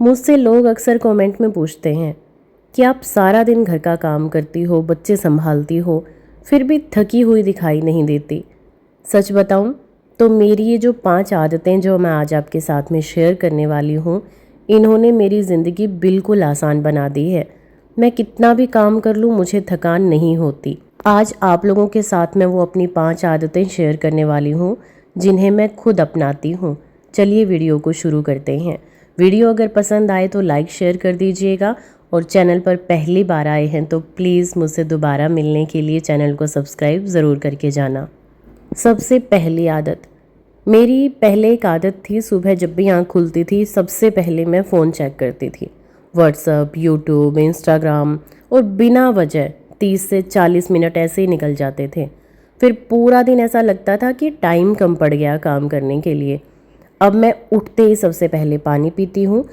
मुझसे लोग अक्सर कमेंट में पूछते हैं कि आप सारा दिन घर का काम करती हो, बच्चे संभालती हो, फिर भी थकी हुई दिखाई नहीं देती। सच बताऊं तो मेरी ये जो 5 आदतें जो मैं आज आपके साथ में शेयर करने वाली हूँ, इन्होंने मेरी ज़िंदगी बिल्कुल आसान बना दी है। मैं कितना भी काम कर लूँ मुझे थकान नहीं होती। आज आप लोगों के साथ मैं वो अपनी 5 आदतें शेयर करने वाली हूँ जिन्हें मैं खुद अपनाती हूँ। चलिए वीडियो को शुरू करते हैं। वीडियो अगर पसंद आए तो लाइक शेयर कर दीजिएगा और चैनल पर पहली बार आए हैं तो प्लीज़ मुझसे दोबारा मिलने के लिए चैनल को सब्सक्राइब ज़रूर करके जाना। सबसे पहली आदत, मेरी पहले एक आदत थी, सुबह जब भी आँख खुलती थी सबसे पहले मैं फ़ोन चेक करती थी। व्हाट्सअप, यूट्यूब, इंस्टाग्राम, और बिना वजह 30 से 40 मिनट ऐसे ही निकल जाते थे। फिर पूरा दिन ऐसा लगता था कि टाइम कम पड़ गया काम करने के लिए। अब मैं उठते ही सबसे पहले पानी पीती हूँ,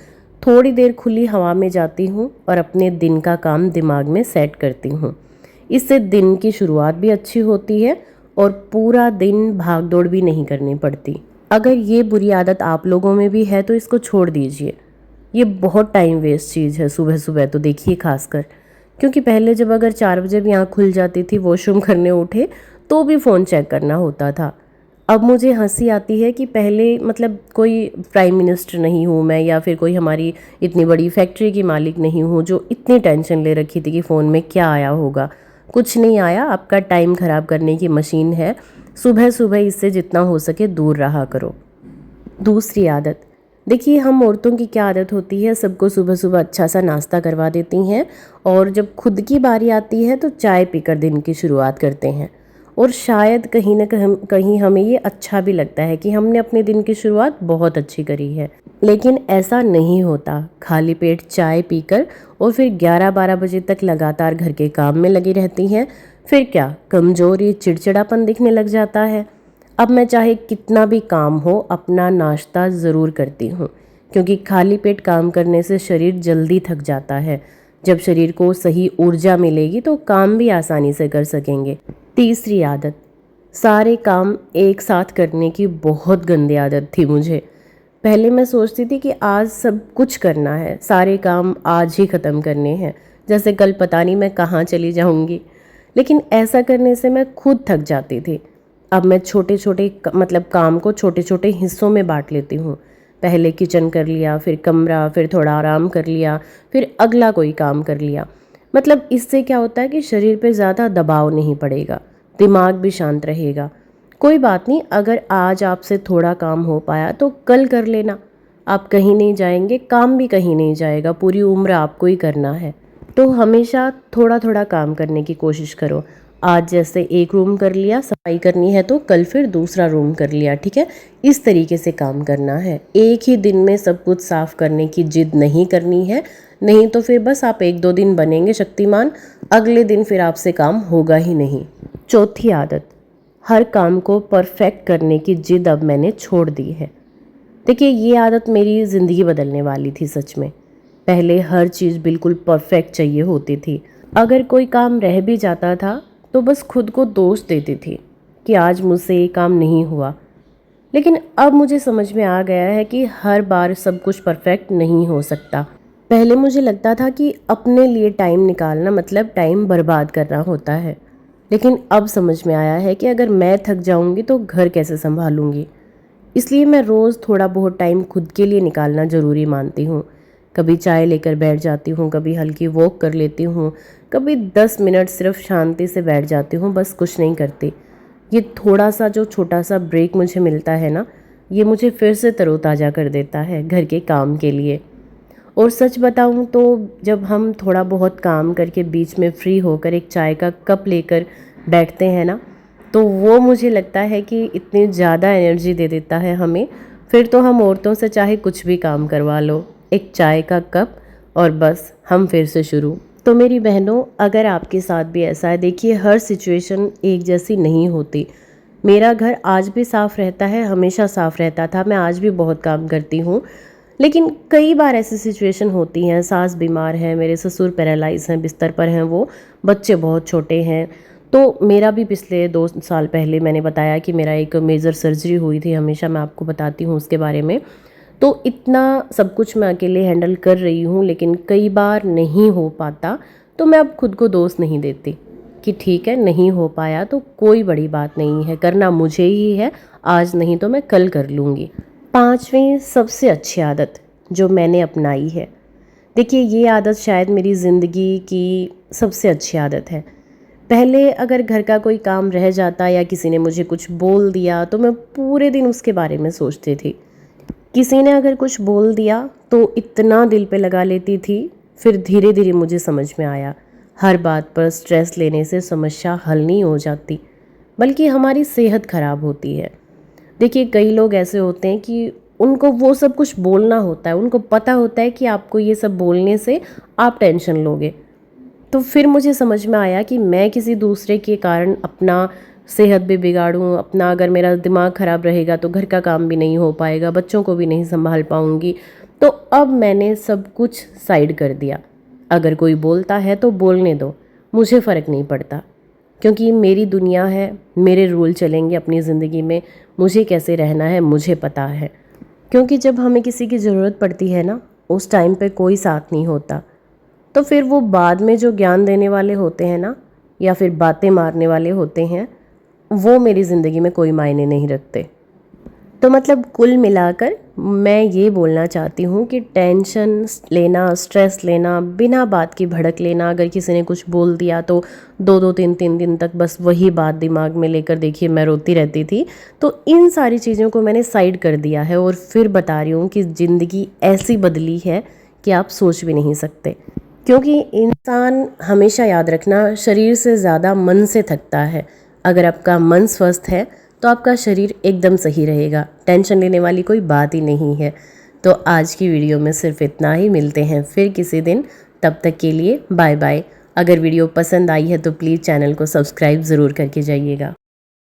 थोड़ी देर खुली हवा में जाती हूँ और अपने दिन का काम दिमाग में सेट करती हूँ। इससे दिन की शुरुआत भी अच्छी होती है और पूरा दिन भाग दौड़ भी नहीं करनी पड़ती। अगर ये बुरी आदत आप लोगों में भी है तो इसको छोड़ दीजिए। ये बहुत टाइम वेस्ट चीज़ है सुबह सुबह तो देखिए खासकर, क्योंकि पहले जब अगर 4 बजे भी आँख खुल जाती थी, वॉशरूम करने उठे तो भी फ़ोन चेक करना होता था। अब मुझे हंसी आती है कि पहले मतलब कोई प्राइम मिनिस्टर नहीं हूँ मैं, या फिर कोई हमारी इतनी बड़ी फैक्ट्री की मालिक नहीं हूँ जो इतनी टेंशन ले रखी थी कि फ़ोन में क्या आया होगा। कुछ नहीं आया, आपका टाइम ख़राब करने की मशीन है। सुबह सुबह इससे जितना हो सके दूर रहा करो। दूसरी आदत, देखिए हम औरतों की क्या आदत होती है, सबको सुबह सुबह अच्छा सा नाश्ता करवा देती हैं और जब खुद की बारी आती है तो चाय पीकर दिन की शुरुआत करते हैं। और शायद कहीं ना कहीं हमें ये अच्छा भी लगता है कि हमने अपने दिन की शुरुआत बहुत अच्छी करी है। लेकिन ऐसा नहीं होता। खाली पेट चाय पीकर और फिर 11-12 बजे तक लगातार घर के काम में लगी रहती हैं, फिर क्या कमज़ोरी, चिड़चिड़ापन दिखने लग जाता है। अब मैं चाहे कितना भी काम हो अपना नाश्ता ज़रूर करती हूँ, क्योंकि खाली पेट काम करने से शरीर जल्दी थक जाता है। जब शरीर को सही ऊर्जा मिलेगी तो काम भी आसानी से कर सकेंगे। तीसरी आदत, सारे काम एक साथ करने की बहुत गंदी आदत थी मुझे। पहले मैं सोचती थी कि आज सब कुछ करना है, सारे काम आज ही ख़त्म करने हैं, जैसे कल पता नहीं मैं कहाँ चली जाऊँगी। लेकिन ऐसा करने से मैं खुद थक जाती थी। अब मैं छोटे छोटे मतलब काम को छोटे छोटे हिस्सों में बांट लेती हूँ। पहले किचन कर लिया, फिर कमरा, फिर थोड़ा आराम कर लिया, फिर अगला कोई काम कर लिया। मतलब इससे क्या होता है कि शरीर पे ज़्यादा दबाव नहीं पड़ेगा, दिमाग भी शांत रहेगा। कोई बात नहीं, अगर आज आपसे थोड़ा काम हो पाया तो कल कर लेना। आप कहीं नहीं जाएंगे, काम भी कहीं नहीं जाएगा, पूरी उम्र आपको ही करना है। तो हमेशा थोड़ा थोड़ा काम करने की कोशिश करो। आज जैसे एक रूम कर लिया, सफाई करनी है तो कल फिर दूसरा रूम कर लिया, ठीक है। इस तरीके से काम करना है। एक ही दिन में सब कुछ साफ करने की जिद नहीं करनी है, नहीं तो फिर बस आप 1-2 दिन बनेंगे शक्तिमान, अगले दिन फिर आपसे काम होगा ही नहीं। चौथी आदत, हर काम को परफेक्ट करने की जिद अब मैंने छोड़ दी है। देखिए ये आदत मेरी ज़िंदगी बदलने वाली थी सच में। पहले हर चीज़ बिल्कुल परफेक्ट चाहिए होती थी। अगर कोई काम रह भी जाता था तो बस खुद को दोष देती थी कि आज मुझसे ये काम नहीं हुआ। लेकिन अब मुझे समझ में आ गया है कि हर बार सब कुछ परफेक्ट नहीं हो सकता। पहले मुझे लगता था कि अपने लिए टाइम निकालना मतलब टाइम बर्बाद करना होता है, लेकिन अब समझ में आया है कि अगर मैं थक जाऊंगी तो घर कैसे संभालूंगी। इसलिए मैं रोज़ थोड़ा बहुत टाइम खुद के लिए निकालना ज़रूरी मानती हूँ। कभी चाय लेकर बैठ जाती हूँ, कभी हल्की वॉक कर लेती हूँ, कभी 10 मिनट सिर्फ शांति से बैठ जाती हूँ, बस कुछ नहीं करती। ये थोड़ा सा जो छोटा सा ब्रेक मुझे मिलता है ना, ये मुझे फिर से तरोताज़ा कर देता है घर के काम के लिए। और सच बताऊँ तो जब हम थोड़ा बहुत काम करके बीच में फ्री होकर एक चाय का कप लेकर बैठते हैं ना, तो वो मुझे लगता है कि इतनी ज़्यादा एनर्जी दे देता है हमें। फिर तो हम औरतों से चाहे कुछ भी काम करवा लो, एक चाय का कप और बस हम फिर से शुरू। तो मेरी बहनों, अगर आपके साथ भी ऐसा है, देखिए हर सिचुएशन एक जैसी नहीं होती। मेरा घर आज भी साफ़ रहता है, हमेशा साफ़ रहता था, मैं आज भी बहुत काम करती हूँ। लेकिन कई बार ऐसी सिचुएशन होती हैं, सास बीमार है, मेरे ससुर पैरालाइज हैं, बिस्तर पर हैं वो, बच्चे बहुत छोटे हैं। तो मेरा भी पिछले 2 साल पहले मैंने बताया कि मेरा एक मेजर सर्जरी हुई थी, हमेशा मैं आपको बताती हूँ उसके बारे में। तो इतना सब कुछ मैं अकेले हैंडल कर रही हूँ, लेकिन कई बार नहीं हो पाता तो मैं अब खुद को दोष नहीं देती कि ठीक है, नहीं हो पाया तो कोई बड़ी बात नहीं है, करना मुझे ही है, आज नहीं तो मैं कल कर लूँगी। 5वीं सबसे अच्छी आदत जो मैंने अपनाई है, देखिए ये आदत शायद मेरी ज़िंदगी की सबसे अच्छी आदत है। पहले अगर घर का कोई काम रह जाता या किसी ने मुझे कुछ बोल दिया तो मैं पूरे दिन उसके बारे में सोचती थी। किसी ने अगर कुछ बोल दिया तो इतना दिल पे लगा लेती थी। फिर धीरे धीरे मुझे समझ में आया, हर बात पर स्ट्रेस लेने से समस्या हल नहीं हो जाती, बल्कि हमारी सेहत खराब होती है। देखिए कई लोग ऐसे होते हैं कि उनको वो सब कुछ बोलना होता है, उनको पता होता है कि आपको ये सब बोलने से आप टेंशन लोगे। तो फिर मुझे समझ में आया कि मैं किसी दूसरे के कारण अपना सेहत भी बिगाड़ूँ, अपना अगर मेरा दिमाग ख़राब रहेगा तो घर का काम भी नहीं हो पाएगा, बच्चों को भी नहीं संभाल पाऊँगी। तो अब मैंने सब कुछ साइड कर दिया। अगर कोई बोलता है तो बोलने दो, मुझे फ़र्क नहीं पड़ता, क्योंकि मेरी दुनिया है, मेरे रूल चलेंगे अपनी ज़िंदगी में, मुझे कैसे रहना है मुझे पता है। क्योंकि जब हमें किसी की ज़रूरत पड़ती है ना, उस टाइम पे कोई साथ नहीं होता, तो फिर वो बाद में जो ज्ञान देने वाले होते हैं ना, या फिर बातें मारने वाले होते हैं, वो मेरी ज़िंदगी में कोई मायने नहीं रखते। तो मतलब कुल मिलाकर मैं ये बोलना चाहती हूँ कि टेंशन लेना, स्ट्रेस लेना, बिना बात की भड़क लेना, अगर किसी ने कुछ बोल दिया तो 2-2 3-3 दिन तक बस वही बात दिमाग में लेकर देखिए मैं रोती रहती थी। तो इन सारी चीज़ों को मैंने साइड कर दिया है और फिर बता रही हूँ कि ज़िंदगी ऐसी बदली है कि आप सोच भी नहीं सकते। क्योंकि इंसान, हमेशा याद रखना, शरीर से ज़्यादा मन से थकता है। अगर आपका मन स्वस्थ है तो आपका शरीर एकदम सही रहेगा, टेंशन लेने वाली कोई बात ही नहीं है। तो आज की वीडियो में सिर्फ इतना ही, मिलते हैं फिर किसी दिन, तब तक के लिए बाय बाय। अगर वीडियो पसंद आई है तो प्लीज़ चैनल को सब्सक्राइब ज़रूर करके जाइएगा।